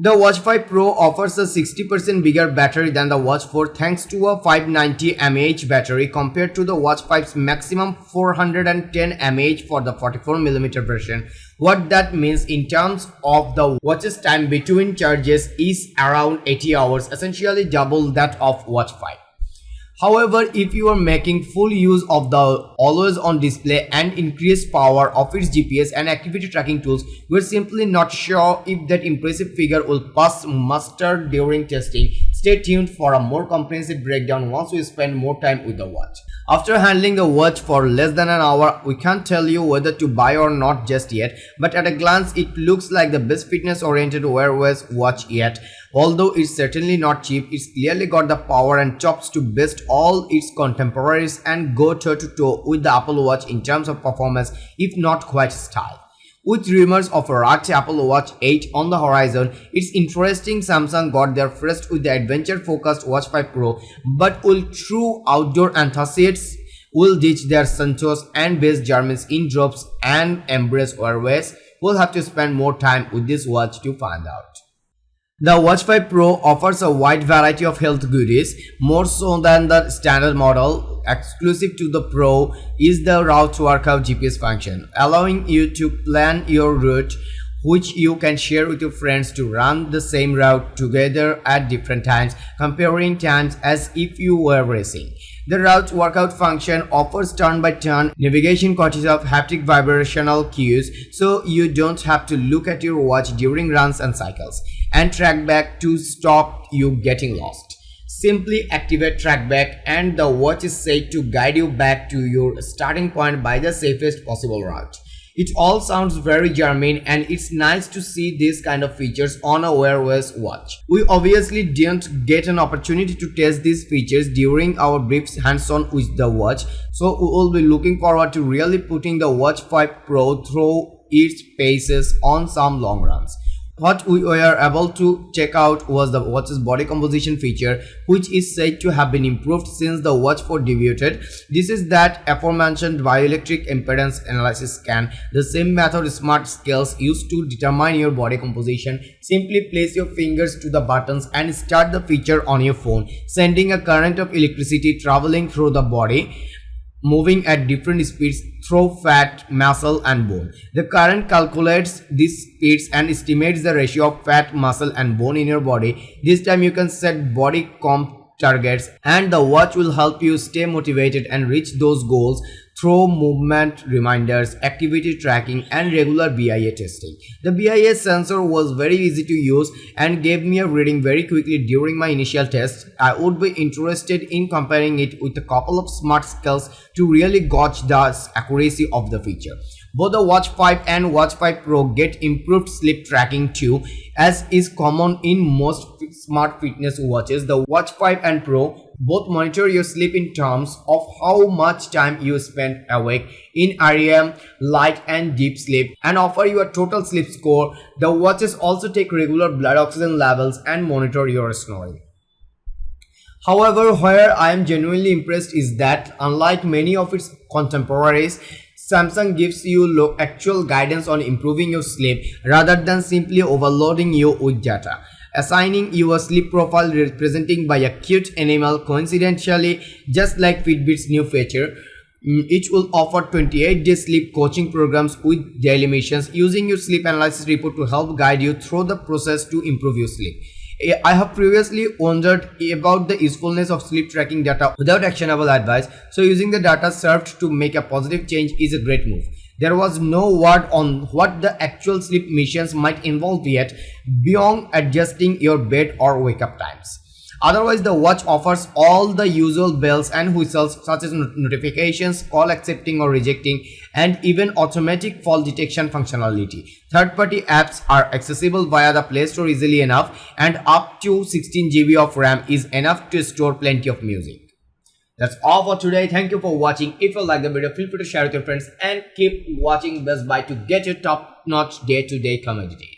The Watch 5 Pro offers a 60% bigger battery than the Watch 4 thanks to a 590 mAh battery compared to the Watch 5's maximum 410 mAh for the 44mm version. What that means in terms of the watch's time between charges is around 80 hours, essentially double that of Watch 5. However, if you are making full use of the always-on display and increased power of its GPS and activity tracking tools, we're simply not sure if that impressive figure will pass muster during testing. Stay tuned for a more comprehensive breakdown once we spend more time with the watch. After handling the watch for less than an hour, we can't tell you whether to buy or not just yet, but at a glance it looks like the best fitness-oriented wearable watch yet. Although it's certainly not cheap, it's clearly got the power and chops to best all its contemporaries and go toe-to-toe with the Apple Watch in terms of performance, if not quite style. With rumors of a rugged Apple Watch 8 on the horizon, it's interesting Samsung got there first with the adventure-focused Watch 5 Pro, but will true outdoor enthusiasts will ditch their Santos and base Garmin's in drops and embrace wearables? We'll have to spend more time with this watch to find out. The Watch 5 Pro offers a wide variety of health goodies, more so than the standard model. Exclusive to the Pro is the route workout GPS function, allowing you to plan your route, which you can share with your friends to run the same route together at different times, comparing times as if you were racing. The route workout function offers turn-by-turn navigation courtesy of haptic vibrational cues, so you don't have to look at your watch during runs and cycles, and track back to stop you getting lost. Simply activate trackback and the watch is said to guide you back to your starting point by the safest possible route. It all sounds very Garmin, and it's nice to see these kind of features on a wearable watch. We obviously didn't get an opportunity to test these features during our brief hands-on with the watch, so we will be looking forward to really putting the Watch 5 Pro through its paces on some long runs. What we were able to check out was the watch's body composition feature, which is said to have been improved since the Watch 4 debuted. This is that aforementioned bioelectric impedance analysis scan, the same method smart scales used to determine your body composition. Simply place your fingers to the buttons and start the feature on your phone, sending a current of electricity traveling through the body, moving at different speeds through fat, muscle and bone. The current calculates these speeds and estimates the ratio of fat, muscle and bone in your body. This time you can set body comp targets and the watch will help you stay motivated and reach those goals through movement reminders, activity tracking and regular BIA testing. The BIA sensor was very easy to use and gave me a reading very quickly during my initial test. I would be interested in comparing it with a couple of smart scales to really gauge the accuracy of the feature. Both the Watch 5 and Watch 5 Pro get improved sleep tracking too, as is common in most smart fitness watches. The Watch 5 and Pro both monitor your sleep in terms of how much time you spend awake in REM, light and deep sleep, and offer you a total sleep score. The watches also take regular blood oxygen levels and monitor your snoring. However, where I am genuinely impressed is that, unlike many of its contemporaries, Samsung gives you actual guidance on improving your sleep rather than simply overloading you with data, assigning you a sleep profile represented by a cute animal. Coincidentally, just like Fitbit's new feature, each will offer 28-day sleep coaching programs with daily missions, using your sleep analysis report to help guide you through the process to improve your sleep. I have previously wondered about the usefulness of sleep tracking data without actionable advice, so using the data served to make a positive change is a great move. There was no word on what the actual sleep missions might involve yet, beyond adjusting your bed or wake up times. Otherwise, the watch offers all the usual bells and whistles such as notifications, call accepting or rejecting, and even automatic fall detection functionality. Third-party apps are accessible via the Play Store easily enough, and up to 16 GB of RAM is enough to store plenty of music. That's all for today. Thank you for watching. If you like the video, feel free to share with your friends and keep watching Best Buy to get your top-notch day-to-day commodity.